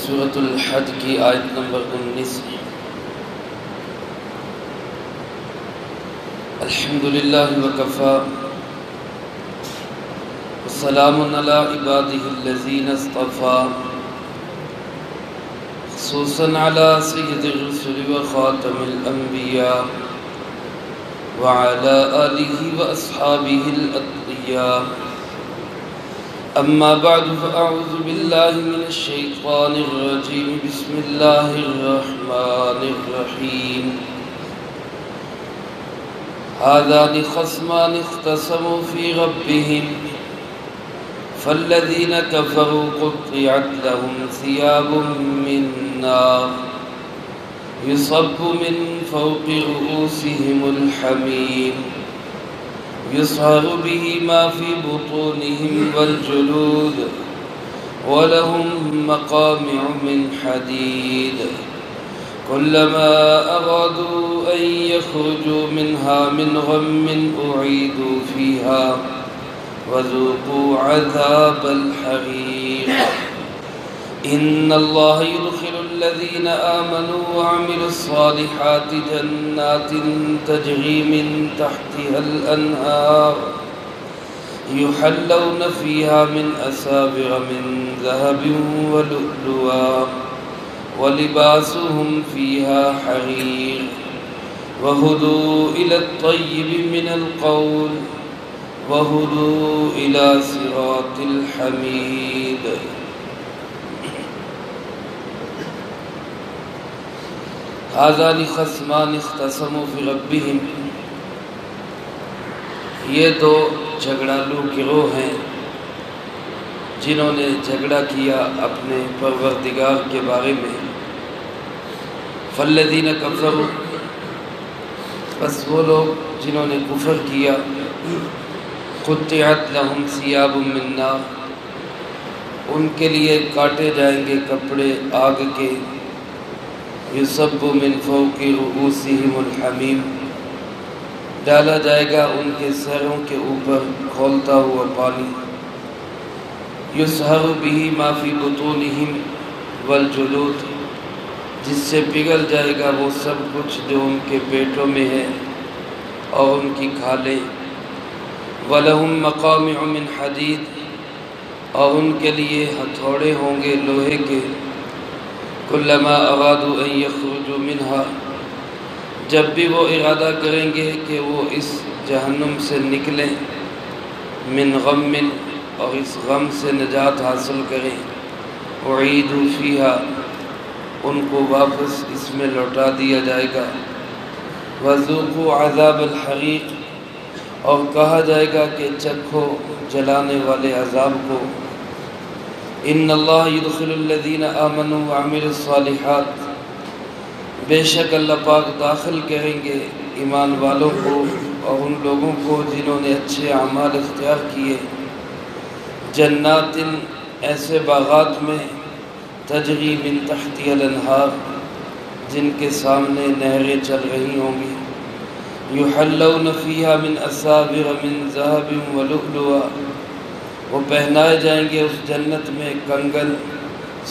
سورۃ الحج کی آیت نمبر 19۔ الحمدللہ وکفی وسلام علی عبادہ الذین اصطفی، خصوصاً علی سید الرسل وخاتم الانبیاء وعلی آلہ واصحابہ الاتقیاء۔ اما بعد فاعوذ باللہ من الشیطان الرجیم، بسم اللہ الرحمن الرحیم۔ هذان خصمان اختصموا في ربهم فالذين كفروا قطعت لهم ثياب من نار يصب من فوق رؤوسهم الحميم يصهر به ما في بطونهم والجلود ولهم مقامع من حديد كلما أرادوا أن يخرجوا منها من غم أعيدوا فيها وذوقوا عذاب الحريق۔ إن الله يدخل الذين آمنوا وعملوا الصالحات جنات تجري من تحتها الأنهار يحلون فيها من أساور من ذهب ولؤلؤا ولباسهم فيها حرير وهدوا إلى الطيب من القول وهدوا إلى صراط الحميد۔ هذان خصمان اختصموا في ربهم، یہ دو جھگڑالو گروہ ہیں جنہوں نے جھگڑا کیا اپنے پروردگار کے بارے میں۔ فالذین کفروا، بس وہ لوگ جنہوں نے کفر کیا، قطعت لهم ثیاب من نار، ان کے لیے کاٹے جائیں گے کپڑے آگ کے، یصب من فوق رؤوسهم الحمیم، ڈالا جائے گا ان کے سروں کے اوپر کھولتا ہوا پانی، یصہر به ما فی بطونہم والجلود، جس سے پگھل جائے گا وہ سب کچھ جو ان کے پیٹوں میں ہے اور ان کی کھالیں، وَلَهُمْ مَقَامِعُ مِنْ حَدِيدٍ، اور ان کے لیے ہتھوڑے ہوں گے لوہے کے، كُلَّمَا أَرَادُوا أَن يَخْرُجُوا مِنْهَا، جب بھی وہ ارادہ کریں گے کہ وہ اس جہنم سے نکلیں، من غم، اور اس غم سے نجات حاصل کریں، اعیدوا فیہا، ان کو واپس اس میں لوٹا دیا جائے گا، وذوقوا عذاب الحریق، اور کہا جائے گا کہ چکھو جلانے والے عذاب کو۔ ان اللہ یدخل الذین آمنوا وعملوا الصالحات، بے شک اللہ پاک داخل کریں گے ایمان والوں کو اور ان لوگوں کو جنہوں نے اچھے اعمال اختیار کیے، جنات، ایسے باغات میں، تجری من تحتها الانہار، جن کے سامنے نہریں چل رہی ہوں گی، یحلون فیہا من اساور من ذہب ولؤلؤا، وہ پہنائے جائیں گے اس جنت میں کنگن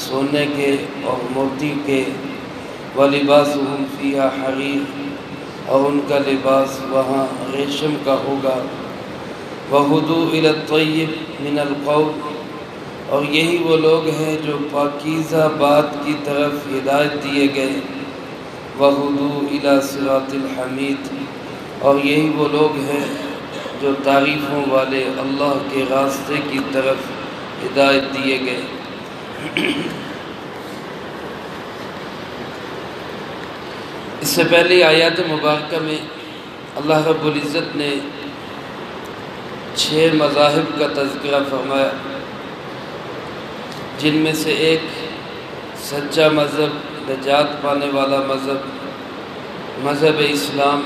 سونے کے اور موتی کے، وَلِبَاسُهُمْ فِيهَا حَرِيرٌ، اور ان کا لباس وہاں ریشم کا ہوگا، وَهُدُوا إِلَى الطَّيِّبِ مِنَ الْقَوْلِ، اور یہی وہ لوگ ہیں جو پاکیزہ بات کی طرف ہدایت دیے گئے، وَهُدُوا إِلَى صِرَاطِ الْحَمِيدِ، اور یہی وہ لوگ ہیں جو تعریفوں والے اللہ کے راستے کی طرف ہدایت دیے گئے۔ اس سے پہلے آیات مبارکہ میں اللہ رب العزت نے 6 مذاہب کا تذکرہ فرمایا، جن میں سے ایک سچا مذہب، نجات پانے والا مذہب، مذہب اسلام،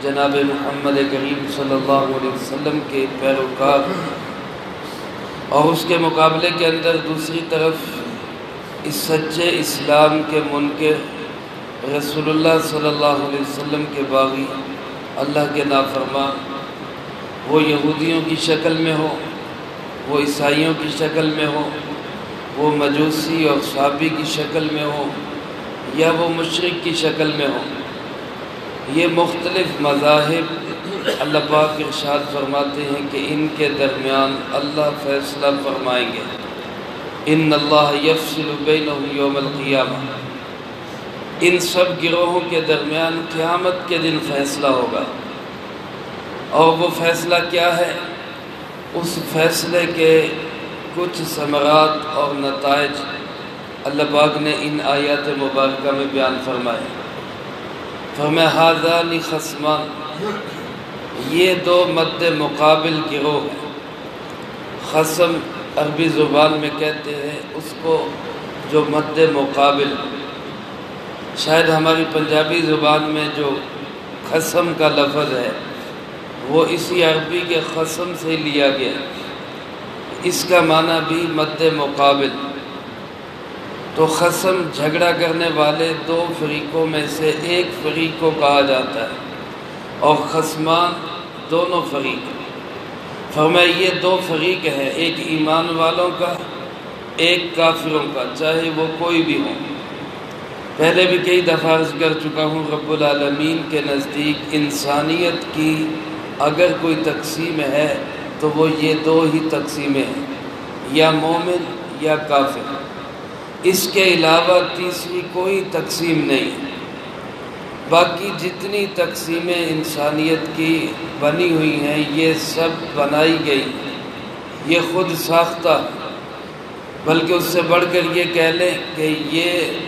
جناب محمد کریم صلی اللہ علیہ وسلم کے پیروکار، اور اس کے مقابلے کے اندر دوسری طرف اس سچے اسلام کے منکر، رسول اللہ صلی اللہ علیہ وسلم کے باغی، اللہ کے نافرمان، وہ یہودیوں کی شکل میں ہو، وہ عیسائیوں کی شکل میں ہو، وہ مجوسی اور صابی کی شکل میں ہو یا وہ مشرک کی شکل میں ہو، یہ مختلف مذاہب اللہ پاک ارشاد فرماتے ہیں کہ ان کے درمیان اللہ فیصلہ فرمائیں گے۔ ان اللہ یفصل بینہم یوم القیامہ، ان سب گروہوں کے درمیان قیامت کے دن فیصلہ ہوگا۔ اور وہ فیصلہ کیا ہے؟ اس فیصلے کے کچھ ثمرات اور نتائج اللہ پاک نے ان آیات مبارکہ میں بیان فرمائے۔ فرمایا ھذان خصمان، یہ دو مد مقابل گروہ ہیں۔ خصم عربی زبان میں کہتے ہیں اس کو جو مد مقابل، شاید ہماری پنجابی زبان میں جو خصم کا لفظ ہے وہ اسی عربی کے خصم سے لیا گیا، اس کا معنی بھی مد مقابل۔ تو خصم جھگڑا کرنے والے دو فریقوں میں سے ایک فریق کو کہا جاتا ہے، اور خصمان دونوں فریق۔ فرمایا یہ دو فریق ہیں، ایک ایمان والوں کا، ایک کافروں کا، چاہے وہ کوئی بھی ہو۔ پہلے بھی کئی دفعہ عرض کر چکا ہوں، رب العالمین کے نزدیک انسانیت کی اگر کوئی تقسیم ہے تو وہ یہ دو ہی تقسیمیں ہیں، یا مومن یا کافر، اس کے علاوہ تیسری کوئی تقسیم نہیں۔ باقی جتنی تقسیمیں انسانیت کی بنی ہوئی ہیں یہ سب بنائی گئی، یہ خود ساختہ، بلکہ اس سے بڑھ کر یہ کہہ لیں کہ یہ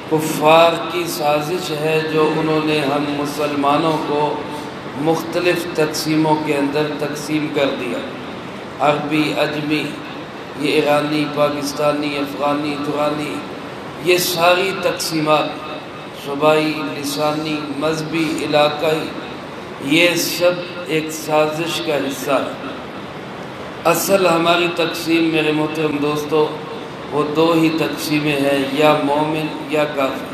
کفار کی سازش ہے جو انہوں نے ہم مسلمانوں کو مختلف تقسیموں کے اندر تقسیم کر دیا، عربی، عجمی، یہ ایرانی، پاکستانی، افغانی، ترانی، یہ ساری تقسیمات، صوبائی، لسانی، مذہبی، علاقائی، یہ سب ایک سازش کا حصہ ہے۔ اصل ہماری تقسیم میرے محترم دوستو وہ دو ہی تقسیمیں ہیں، یا مومن یا کافر۔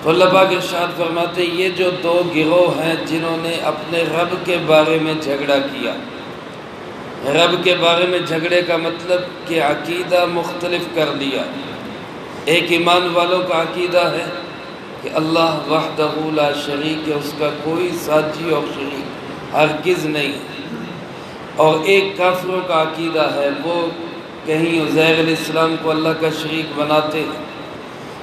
تو اللہ پاک ارشاد فرماتے ہیں یہ جو دو گروہ ہیں جنہوں نے اپنے رب کے بارے میں جھگڑا کیا۔ رب کے بارے میں جھگڑے کا مطلب کہ عقیدہ مختلف کر دیا۔ ایک ایمان والوں کا عقیدہ ہے کہ اللہ وحدہ لا شریک ہے، اس کا کوئی ساتھی اور شریک ہرگز نہیں، اور ایک کافروں کا عقیدہ ہے، وہ کہیں عزیر علیہ السلام کو اللہ کا شریک بناتے ہیں،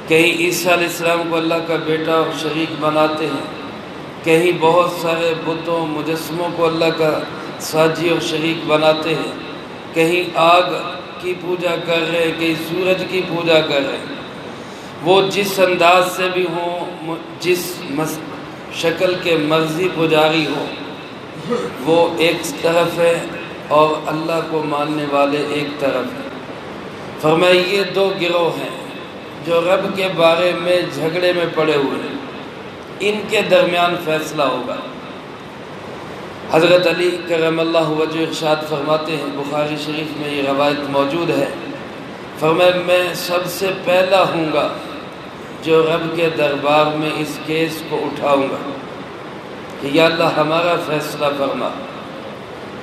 کہیں عیسیٰ علیہ السلام کو اللہ کا بیٹا اور شریک بناتے ہیں، کہیں بہت سارے بتوں مجسموں کو اللہ کا ساجی اور شریک بناتے ہیں، کہیں آگ کی پوجا کر رہے ہیں، کہیں سورج کی پوجا کر رہے ہیں۔ وہ جس انداز سے بھی ہوں، جس شکل کے مرضی پجاری ہوں، وہ ایک طرف ہے اور اللہ کو ماننے والے ایک طرف ہیں۔ فرمایا یہ دو گروہ ہیں جو رب کے بارے میں جھگڑے میں پڑے ہوئے ہیں، ان کے درمیان فیصلہ ہوگا۔ حضرت علی کرم اللہ وجہ ارشاد فرماتے ہیں، بخاری شریف میں یہ روایت موجود ہے، فرمایا میں سب سے پہلا ہوں گا جو رب کے دربار میں اس کیس کو اٹھاؤں گا کہ یا اللہ ہمارا فیصلہ فرما۔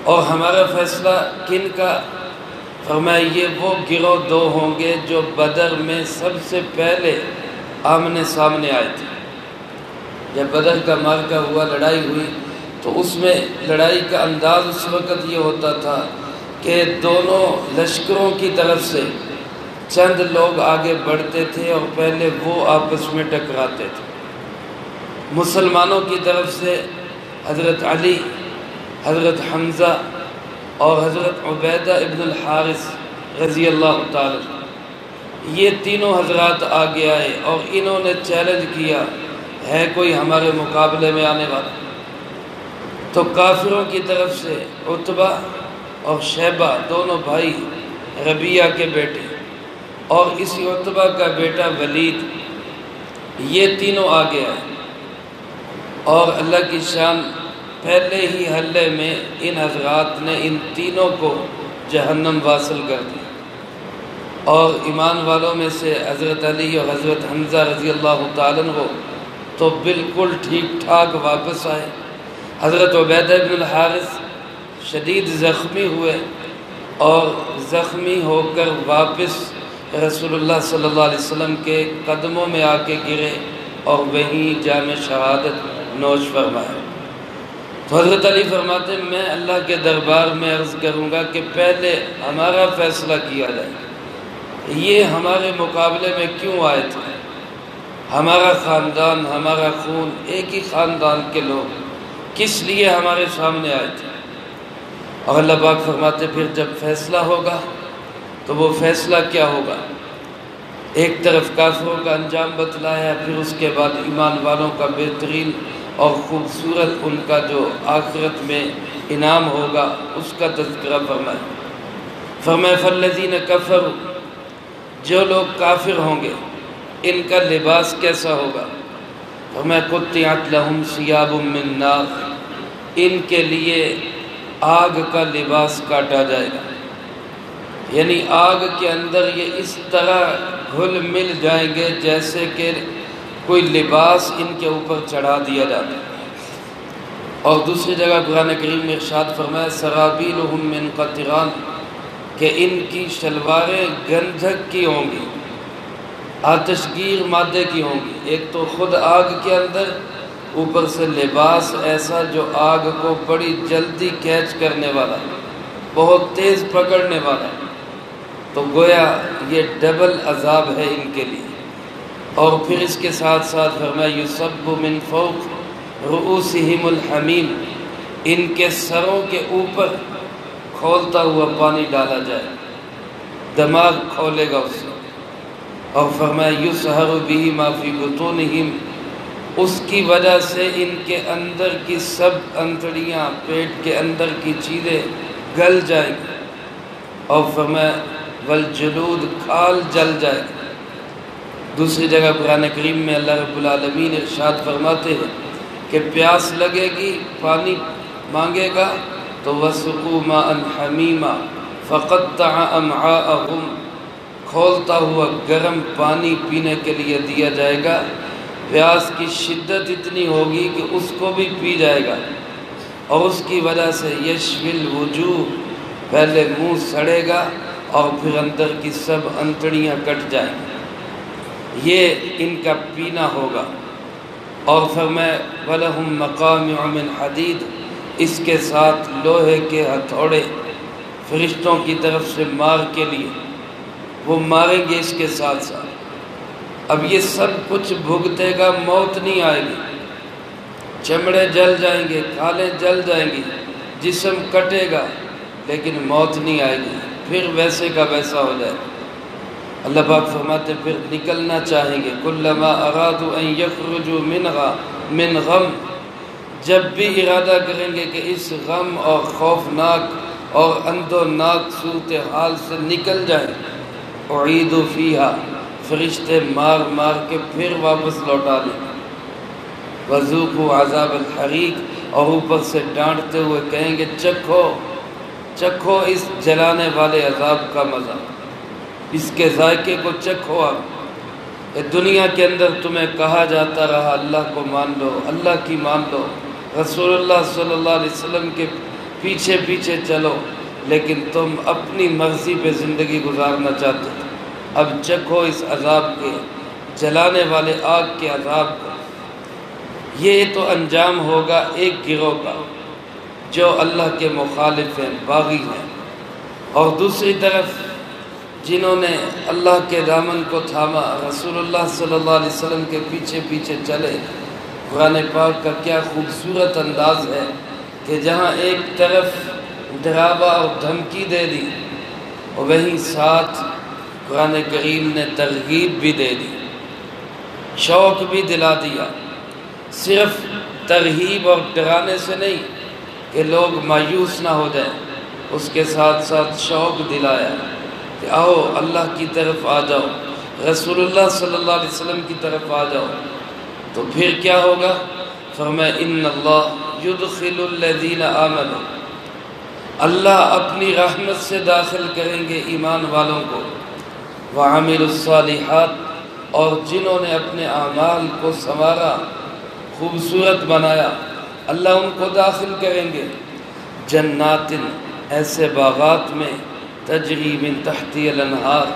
اور ہمارا فیصلہ کن کا؟ فرمایا یہ وہ گروہ دو ہوں گے جو بدر میں سب سے پہلے آمنے سامنے آئے تھے۔ جب بدر کا معرکہ ہوا، لڑائی ہوئی، تو اس میں لڑائی کا انداز اس وقت یہ ہوتا تھا کہ دونوں لشکروں کی طرف سے چند لوگ آگے بڑھتے تھے اور پہلے وہ آپس میں ٹکراتے تھے۔ مسلمانوں کی طرف سے حضرت علی، حضرت حمزہ اور حضرت عبیدہ ابن الحارث رضی اللہ تعالی، یہ تینوں حضرات آگے آئے اور انہوں نے چیلنج کیا، ہے کوئی ہمارے مقابلے میں آنے والا؟ تو کافروں کی طرف سے عتبہ اور شیبہ، دونوں بھائی، ربیعہ کے بیٹے، اور اسی عتبہ کا بیٹا ولید، یہ تینوں آگے آئے، اور اللہ کی شان، پہلے ہی حلے میں ان حضرات نے ان تینوں کو جہنم واصل کر دیا۔ اور ایمان والوں میں سے حضرت علی اور حضرت حمزہ رضی اللہ تعالیٰ عنہ تو بالکل ٹھیک ٹھاک واپس آئے۔ حضرت عبیدہ بن الحارث شدید زخمی ہوئے اور زخمی ہو کر واپس رسول اللہ صلی اللہ علیہ وسلم کے قدموں میں آ کے گرے اور وہیں جام شہادت نوش فرمائے۔ تو حضرت علی فرماتے ہیں میں اللہ کے دربار میں عرض کروں گا کہ پہلے ہمارا فیصلہ کیا جائے، یہ ہمارے مقابلے میں کیوں آئے تھے؟ ہمارا خاندان، ہمارا خون، ایک ہی خاندان کے لوگ کس لیے ہمارے سامنے آئے تھے؟ اور اللہ پاک فرماتے پھر جب فیصلہ ہوگا تو وہ فیصلہ کیا ہوگا؟ ایک طرف کافروں کا انجام بتلایا، پھر اس کے بعد ایمان والوں کا بہترین اور خوبصورت ان کا جو آخرت میں انعام ہوگا اس کا تذکرہ فرمایا فالذین کفروا، جو لوگ کافر ہوں گے ان کا لباس کیسا ہوگا؟ فرمایا قطعت لہم ثیاب من نار، ان کے لیے آگ کا لباس کاٹا جائے گا، یعنی آگ کے اندر یہ اس طرح گھل مل جائیں گے جیسے کہ کوئی لباس ان کے اوپر چڑھا دیا جاتا ہے۔ اور دوسری جگہ قرآن کریم میں ارشاد فرمایا سرابیلہم من قطران، کہ ان کی شلواریں گندھک کی ہوں گی، آتشگیر مادے کی ہوں گی۔ ایک تو خود آگ کے اندر، اوپر سے لباس ایسا جو آگ کو بڑی جلدی کیچ کرنے والا، بہت تیز پکڑنے والا، تو گویا یہ ڈبل عذاب ہے ان کے لیے۔ اور پھر اس کے ساتھ ساتھ فرمایا یصب من فوق رؤوسہم الحمیم، ان کے سروں کے اوپر کھولتا ہوا پانی ڈالا جائے، دماغ کھولے گا اس سے۔ اور فرمایا یصہر بہ ما فی بطونہم، اس کی وجہ سے ان کے اندر کی سب انتڑیاں، پیٹ کے اندر کی چیزیں گل جائیں گی۔ اور فرمایا والجلود، کھال جل جائے گی۔ دوسری جگہ قرآن کریم میں اللہ رب العالمین ارشاد فرماتے ہیں کہ پیاس لگے گی، پانی مانگے گا تو وسقوا ماء حمیما فقطع امعاءہم، کھولتا ہوا گرم پانی پینے کے لیے دیا جائے گا۔ پیاس کی شدت اتنی ہوگی کہ اس کو بھی پی جائے گا، اور اس کی وجہ سے یشوی الوجوہ، پہلے منہ سڑے گا اور پھر اندر کی سب انتڑیاں کٹ جائیں گی۔ یہ ان کا پینا ہوگا۔ اور فرمایا وَلَهُمْ مَقَامِعُ مِنْ حَدِيدٍ، اس کے ساتھ لوہے کے ہتھوڑے فرشتوں کی طرف سے مار کے لیے، وہ ماریں گے اس کے ساتھ ساتھ۔ اب یہ سب کچھ بھگتے گا، موت نہیں آئے گی، چمڑے جل جائیں گے، کھالیں جل جائیں گی، جسم کٹے گا، لیکن موت نہیں آئے گی، پھر ویسے کا ویسا ہو جائے گا۔ اللہ پاک فرماتے پھر نکلنا چاہیں گے، کلما ارادوا ان یخرجوا منہا من غم، جب بھی ارادہ کریں گے کہ اس غم اور خوفناک اور اندوناک صورتحال سے نکل جائیں، اعیدوا فیہا، فرشتے مار مار کے پھر واپس لوٹا دیں، وذوقوا عذاب الحریق، اور اوپر سے ڈانٹتے ہوئے کہیں گے چکھو چکھو اس جلانے والے عذاب کا مزہ، اس کے ذائقے کو چکھو۔ آپ دنیا کے اندر تمہیں کہا جاتا رہا اللہ کو مان لو، اللہ کی مان لو، رسول اللہ صلی اللہ علیہ وسلم کے پیچھے پیچھے چلو، لیکن تم اپنی مرضی پہ زندگی گزارنا چاہتے تھے۔ اب چکھو اس عذاب کے، جلانے والے آگ کے عذاب کو۔ یہ تو انجام ہوگا ایک گروہ کا جو اللہ کے مخالف ہیں، باغی ہیں، اور دوسری طرف جنہوں نے اللہ کے دامن کو تھاما، رسول اللہ صلی اللہ علیہ وسلم کے پیچھے پیچھے چلے۔ قرآن پاک کا کیا خوبصورت انداز ہے کہ جہاں ایک طرف ڈراوا اور دھمکی دے دی، اور وہیں ساتھ قرآن کریم نے ترغیب بھی دے دی، شوق بھی دلا دیا۔ صرف ترغیب اور ڈرانے سے نہیں کہ لوگ مایوس نہ ہو جائیں، اس کے ساتھ ساتھ شوق دلایا کہ آؤ اللہ کی طرف آ جاؤ، رسول اللہ صلی اللہ علیہ وسلم کی طرف آ جاؤ۔ تو پھر کیا ہوگا؟ فرمایا ان اللہ یدخل الذین آمنوا، اللہ اپنی رحمت سے داخل کریں گے ایمان والوں کو، وعملوا الصالحات، اور جنہوں نے اپنے اعمال کو سنوارا، خوبصورت بنایا، اللہ ان کو داخل کریں گے جنات، ایسے باغات میں، تجری من تحتی الانہار،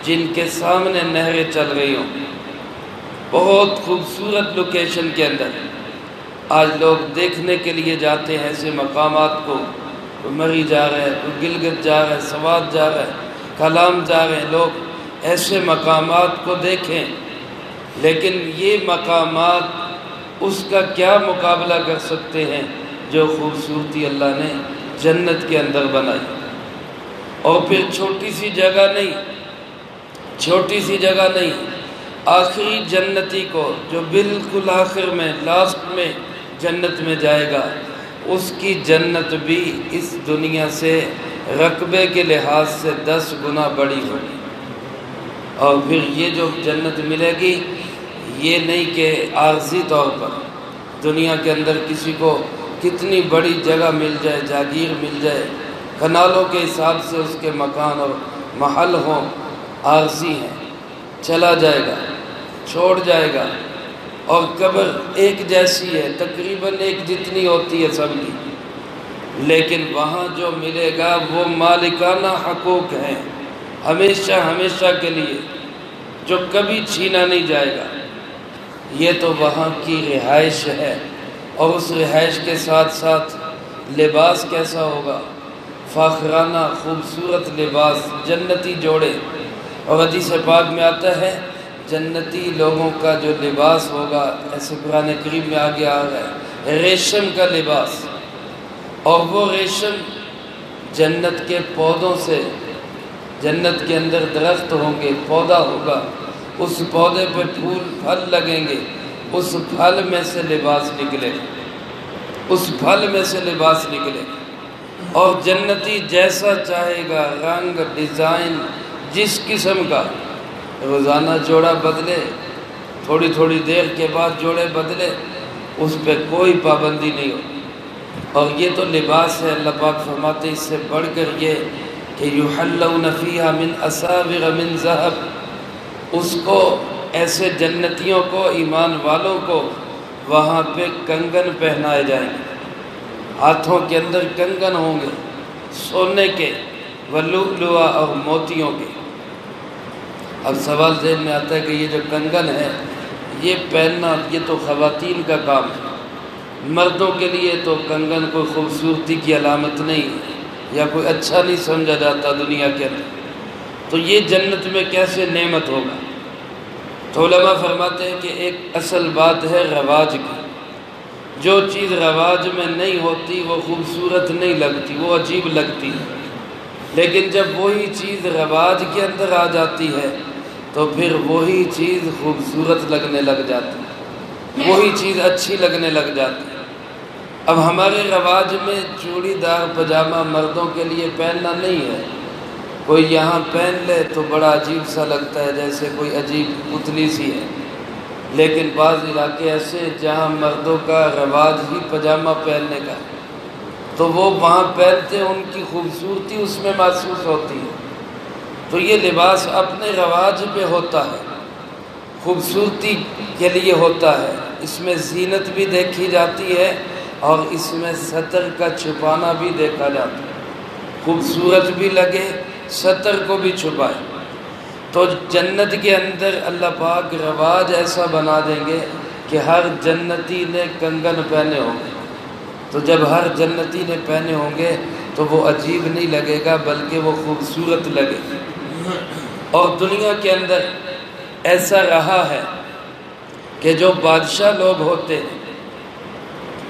جن کے سامنے نہریں چل رہی ہوں۔ بہت خوبصورت لوکیشن کے اندر آج لوگ دیکھنے کے لیے جاتے ہیں ایسے مقامات کو۔ کوئی مری جا رہا ہے، کوئی گلگت جا رہا ہے، سوات جا رہا ہے، کلام جا رہے ہیں، لوگ ایسے مقامات کو دیکھیں، لیکن یہ مقامات اس کا کیا مقابلہ کر سکتے ہیں جو خوبصورتی اللہ نے جنت کے اندر بنائی۔ اور پھر چھوٹی سی جگہ نہیں، آخری جنتی کو جو بالکل آخر میں لاسٹ میں جنت میں جائے گا، اس کی جنت بھی اس دنیا سے رقبے کے لحاظ سے 10 گنا بڑی ہوگی۔ اور پھر یہ جو جنت ملے گی، یہ نہیں کہ عارضی طور پر دنیا کے اندر کسی کو کتنی بڑی جگہ مل جائے، جاگیر مل جائے، کنالوں کے حساب سے اس کے مکان اور محل ہوں، عارضی ہیں، چلا جائے گا، چھوڑ جائے گا۔ اور قبر ایک جیسی ہے، تقریباً ایک جتنی ہوتی ہے سب کی، لیکن وہاں جو ملے گا وہ مالکانہ حقوق ہیں، ہمیشہ کے لیے، جو کبھی چھینا نہیں جائے گا۔ یہ تو وہاں کی رہائش ہے، اور اس رہائش کے ساتھ ساتھ لباس کیسا ہوگا، فاخرانہ خوبصورت لباس، جنتی جوڑے۔ اور حدیث پاک میں آتا ہے جنتی لوگوں کا جو لباس ہوگا، ایسے قرآن کریم میں آگے آ رہا ہے، ریشم کا لباس۔ اور وہ ریشم جنت کے پودوں سے، جنت کے اندر درخت ہوں گے، پودا ہوگا، اس پودے پہ پھول پھل لگیں گے، اس پھل میں سے لباس نکلے گا، اور جنتی جیسا چاہے گا، رنگ، ڈیزائن، جس قسم کا، روزانہ جوڑا بدلے، تھوڑی دیر کے بعد جوڑے بدلے، اس پہ کوئی پابندی نہیں ہو۔ اور یہ تو لباس ہے، اللہ پاک فرماتے اس سے بڑھ کر یہ کہ یحلون فیہا من اساور من ذہب، اس کو ایسے جنتیوں کو، ایمان والوں کو وہاں پہ کنگن پہنائے جائیں گے، ہاتھوں کے اندر کنگن ہوں گے سونے کے، ولؤلؤ اور موتیوں کے۔ اب سوال ذہن میں آتا ہے کہ یہ جو کنگن ہے یہ پہننا، یہ تو خواتین کا کام ہے، مردوں کے لیے تو کنگن کوئی خوبصورتی کی علامت نہیں یا کوئی اچھا نہیں سمجھا جاتا دنیا کے اندر، تو یہ جنت میں کیسے نعمت ہوگا؟ تو علماء فرماتے ہیں کہ ایک اصل بات ہے رواج کی، جو چیز رواج میں نہیں ہوتی وہ خوبصورت نہیں لگتی، وہ عجیب لگتی ہے، لیکن جب وہی چیز رواج کے اندر آ جاتی ہے تو پھر وہی چیز خوبصورت لگنے لگ جاتی ہے، وہی چیز اچھی لگنے لگ جاتی ہے۔ اب ہمارے رواج میں چوڑی دار پاجامہ مردوں کے لیے پہننا نہیں ہے، کوئی یہاں پہن لے تو بڑا عجیب سا لگتا ہے، جیسے کوئی عجیب پتلی سی ہے، لیکن بعض علاقے ایسے جہاں مردوں کا رواج ہی پاجامہ پہننے کا، تو وہ وہاں پہنتے ہیں، ان کی خوبصورتی اس میں محسوس ہوتی ہے۔ تو یہ لباس اپنے رواج پہ ہوتا ہے، خوبصورتی کے لیے ہوتا ہے، اس میں زینت بھی دیکھی جاتی ہے اور اس میں ستر کا چھپانا بھی دیکھا جاتا ہے، خوبصورت بھی لگے، ستر کو بھی چھپائے۔ تو جنت کے اندر اللہ پاک رواج ایسا بنا دیں گے کہ ہر جنتی نے کنگن پہنے ہوں گے، تو جب ہر جنتی نے پہنے ہوں گے تو وہ عجیب نہیں لگے گا بلکہ وہ خوبصورت لگے۔ اور دنیا کے اندر ایسا رہا ہے کہ جو بادشاہ لوگ ہوتے ہیں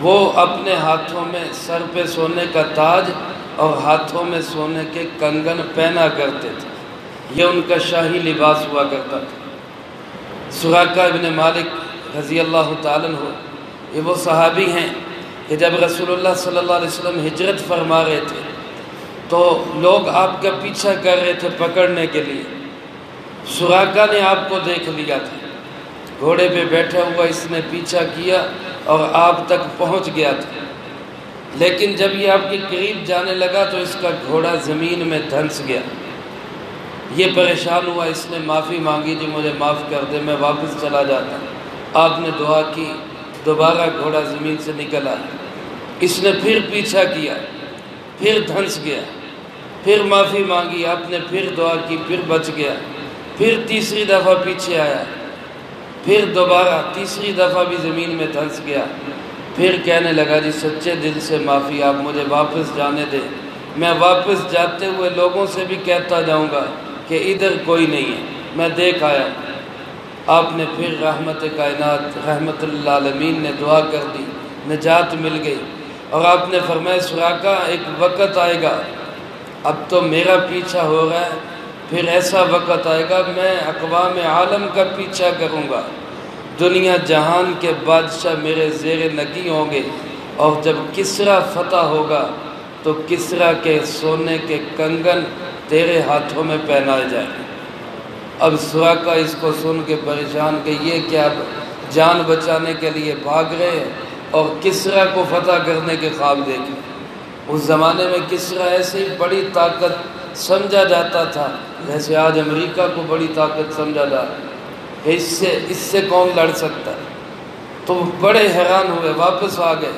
وہ اپنے ہاتھوں میں سر پہ سونے کا تاج اور ہاتھوں میں سونے کے کنگن پہنا کرتے تھے، یہ ان کا شاہی لباس ہوا کرتا تھا۔ سراقہ ابن مالک رضی اللہ تعالیٰ عنہ، یہ وہ صحابی ہیں کہ جب رسول اللہ صلی اللہ علیہ وسلم ہجرت فرما رہے تھے تو لوگ آپ کا پیچھا کر رہے تھے پکڑنے کے لیے۔ سراقہ نے آپ کو دیکھ لیا تھا، گھوڑے پہ بیٹھا ہوا، اس نے پیچھا کیا اور آپ تک پہنچ گیا تھا، لیکن جب یہ آپ کے قریب جانے لگا تو اس کا گھوڑا زمین میں دھنس گیا۔ یہ پریشان ہوا، اس نے معافی مانگی، جی مجھے معاف کر دے، میں واپس چلا جاتا۔ آپ نے دعا کی، دوبارہ گھوڑا زمین سے نکلا، اس نے پھر پیچھا کیا، پھر دھنس گیا۔ پھر معافی مانگی، آپ نے پھر دعا کی، پھر بچ گیا، پھر تیسری دفعہ پیچھے آیا، پھر دوبارہ تیسری دفعہ بھی زمین میں دھنس گیا، پھر کہنے لگا جی سچے دل سے معافی، آپ مجھے واپس جانے دیں، میں واپس جاتے ہوئے لوگوں سے بھی کہتا جاؤں گا کہ ادھر کوئی نہیں ہے، میں دیکھ آیا۔ آپ نے پھر رحمت کائنات رحمت للعالمین نے دعا کر دی، نجات مل گئی، اور آپ نے فرمایا سراقہ ایک وقت آئے گا، اب تو میرا پیچھا ہو رہا ہے، پھر ایسا وقت آئے گا میں اقوام عالم کا پیچھا کروں گا، دنیا جہان کے بادشاہ میرے زیر نگی ہوں گے، اور جب کسریٰ فتح ہوگا تو کسریٰ کے سونے کے کنگن تیرے ہاتھوں میں پہنائے جائیں گے۔ اب سراقہ اس کو سن کے پریشان کہ یہ کیا جان بچانے کے لیے بھاگ رہے ہیں اور کسریٰ کو فتح کرنے کے خواب دیکھیں۔ اس زمانے میں کسریٰ ایسی بڑی طاقت سمجھا جاتا تھا جیسے آج امریکہ کو بڑی طاقت سمجھا جاتا ہے کہ اس سے کون لڑ سکتا ہے۔ تو بڑے حیران ہوئے، واپس آ گئے،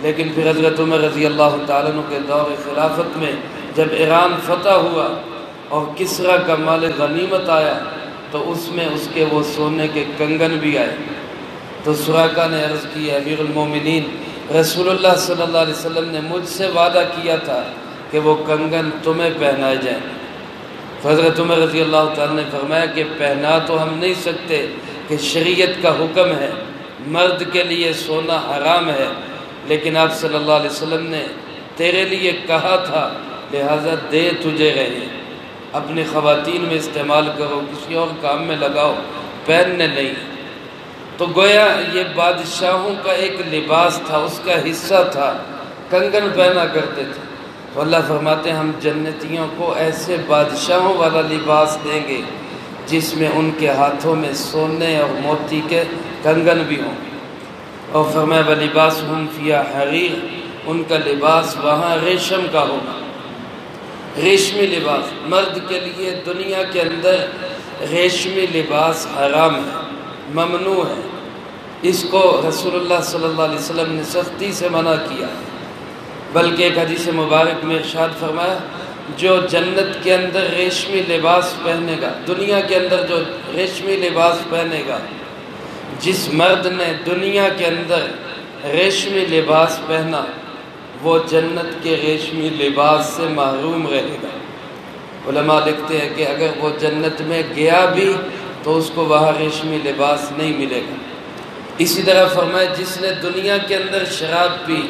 لیکن پھر حضرت عمر رضی اللہ تعالیٰ عنہ کے دور خلافت میں جب ایران فتح ہوا اور کسریٰ کا مال غنیمت آیا تو اس میں اس کے وہ سونے کے کنگن بھی آئے۔ تو سراقہ نے عرض کی امیر المومنین رسول اللہ صلی اللہ علیہ وسلم نے مجھ سے وعدہ کیا تھا کہ وہ کنگن تمہیں پہنائے جائیں۔ حضرت عمر رضی اللہ تعالیٰ نے فرمایا کہ پہنا تو ہم نہیں سکتے کہ شریعت کا حکم ہے، مرد کے لیے سونا حرام ہے، لیکن آپ صلی اللہ علیہ وسلم نے تیرے لیے کہا تھا لہذا دے تجھے رہے، اپنی خواتین میں استعمال کرو، کسی اور کام میں لگاؤ، پہننے نہیں۔ تو گویا یہ بادشاہوں کا ایک لباس تھا، اس کا حصہ تھا، کنگن پہنا کرتے تھے۔ تو اللہ فرماتے ہیں ہم جنتیوں کو ایسے بادشاہوں والا لباس دیں گے جس میں ان کے ہاتھوں میں سونے اور موتی کے کنگن بھی ہوں۔ اور فرمایا وَلِبَاسُهُمْ فِيهَا حَرِيرٌ، ان کا لباس وہاں ریشم کا ہوگا، ریشمی لباس۔ مرد کے لیے دنیا کے اندر ریشمی لباس حرام ہے، ممنوع ہے، اس کو رسول اللہ صلی اللہ علیہ وسلم نے سختی سے منع کیا، بلکہ ایک حدیث مبارک میں ارشاد فرمایا جو جنت کے اندر ریشمی لباس پہنے گا، دنیا کے اندر جو ریشمی لباس پہنے گا، جس مرد نے دنیا کے اندر ریشمی لباس پہنا وہ جنت کے ریشمی لباس سے محروم رہے گا۔ علماء لکھتے ہیں کہ اگر وہ جنت میں گیا بھی تو اس کو وہاں ریشمی لباس نہیں ملے گا۔ اسی طرح فرمایا جس نے دنیا کے اندر شراب پی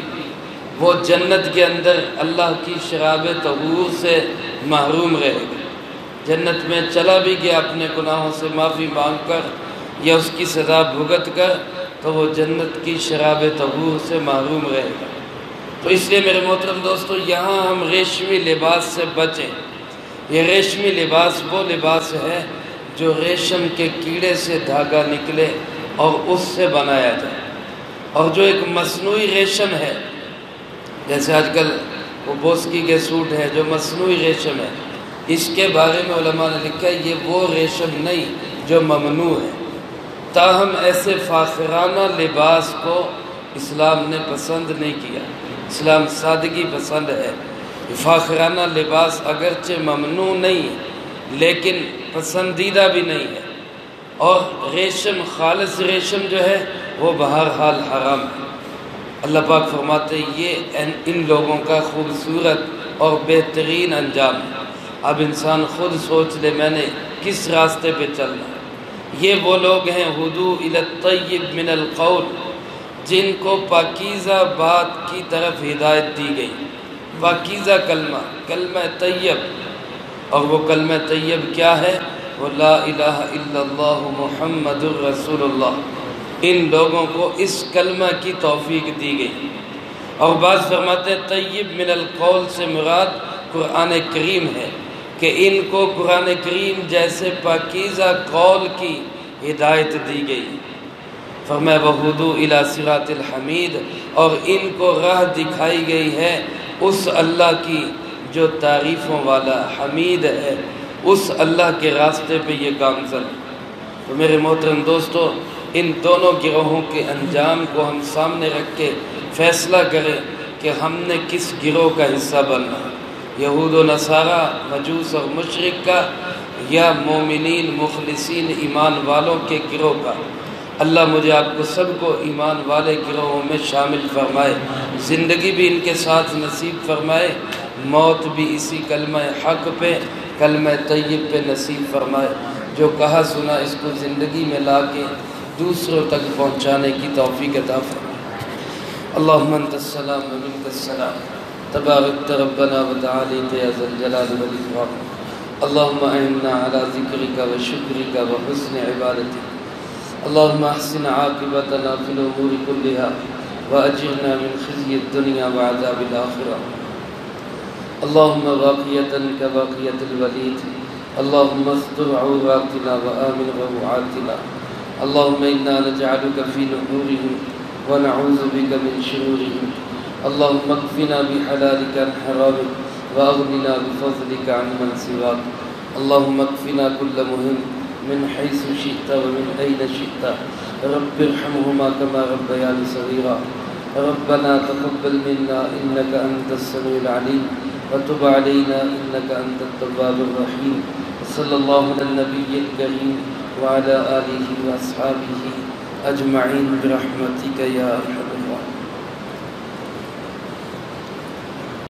وہ جنت کے اندر اللہ کی شراب طہور سے محروم رہے گا۔ جنت میں چلا بھی گیا اپنے گناہوں سے معافی مانگ کر یا اس کی سزا بھگت کر تو وہ جنت کی شراب طہور سے محروم رہے گا۔ تو اس لیے میرے محترم دوستو یہاں ہم ریشمی لباس سے بچیں۔ یہ ریشمی لباس وہ لباس ہے جو ریشم کے کیڑے سے دھاگا نکلے اور اس سے بنایا جائے، اور جو ایک مصنوعی ریشم ہے جیسے آج کل وہ بوسکی کے سوٹ ہے جو مصنوعی ریشم ہے، اس کے بارے میں علماء نے لکھا ہے یہ وہ ریشم نہیں جو ممنوع ہے۔ تاہم ایسے فاخرانہ لباس کو اسلام نے پسند نہیں کیا، اسلام سادگی پسند ہے۔ فاخرانہ لباس اگرچہ ممنوع نہیں لیکن پسندیدہ بھی نہیں ہے، اور ریشم خالص ریشم جو ہے وہ بہرحال حرام ہے۔ اللہ پاک فرماتے ہیں یہ ان لوگوں کا خوبصورت اور بہترین انجام ہے۔ اب انسان خود سوچ لے میں نے کس راستے پہ چلنا ہے۔ یہ وہ لوگ ہیں ہدو الی الطیب من القول، جن کو پاکیزہ بات کی طرف ہدایت دی گئی، پاکیزہ کلمہ، کلمہ طیب، اور وہ کلمہ طیب کیا ہے؟ وہ لا الہ الا اللہ محمد الرسول اللہ۔ ان لوگوں کو اس کلمہ کی توفیق دی گئی، اور بعض فرماتے ہیں طیب من القول سے مراد قرآن کریم ہے کہ ان کو قرآن کریم جیسے پاکیزہ قول کی ہدایت دی گئی۔ فرمایا وَہُدُوا إِلَى صِرَاطِ الْحَمِيدِ، اور ان کو راہ دکھائی گئی ہے اس اللہ کی جو تعریفوں والا حمید ہے، اس اللہ کے راستے پہ یہ گامزن۔ تو میرے محترم دوستو ان دونوں گروہوں کے انجام کو ہم سامنے رکھ کے فیصلہ کریں کہ ہم نے کس گروہ کا حصہ بننا ہے۔ یہود و نصارہ، مجوس اور مشرک کا، یا مومنین مخلصین ایمان والوں کے گروہ کا۔ اللہ مجھے آپ کو سب کو ایمان والے گروہوں میں شامل فرمائے، زندگی بھی ان کے ساتھ نصیب فرمائے، موت بھی اسی کلمہ حق پہ، کلمہ طیب پہ نصیب فرمائے۔ جو کہا سنا اس کو زندگی میں لا کے دوسروں تک پہنچانے کی توفیق عطا فرمائے۔ اللہم انت السلام و منک السلام، تبارکت ربنا و تعالیت یا ذا الجلال والاکرام۔ اللہم اعنا علی ذکرک و شکرک و حسن عبادتک۔ اللہم احسن عاقبتنا فی الامور کلہا واجرنا من خزی الدنیا وعذاب الآخرہ۔ اللہم باقیتا کباقیت الولید، اللہم استر عوراتنا وآمن روعاتنا۔ اللہم انا نجعلک فی نحورہم ونعوذ بک من شرورہم۔ اللہم اکفنا بحلالک عن حرامک واغننا بفضلک عن من سواک۔ اللہم اکفنا کل مہم من حیث شئت ومن این شئت، رب ارحمہما کما ربیانی صغیرا۔ ربنا تقبل منا انک انت السمیع العلیم وتب علینا انک انت التواب الرحیم۔ صلی اللہ علی النبی الکریم وعلی آلہ واصحابہ اجمعین برحمتک یا ارحم الراحمین۔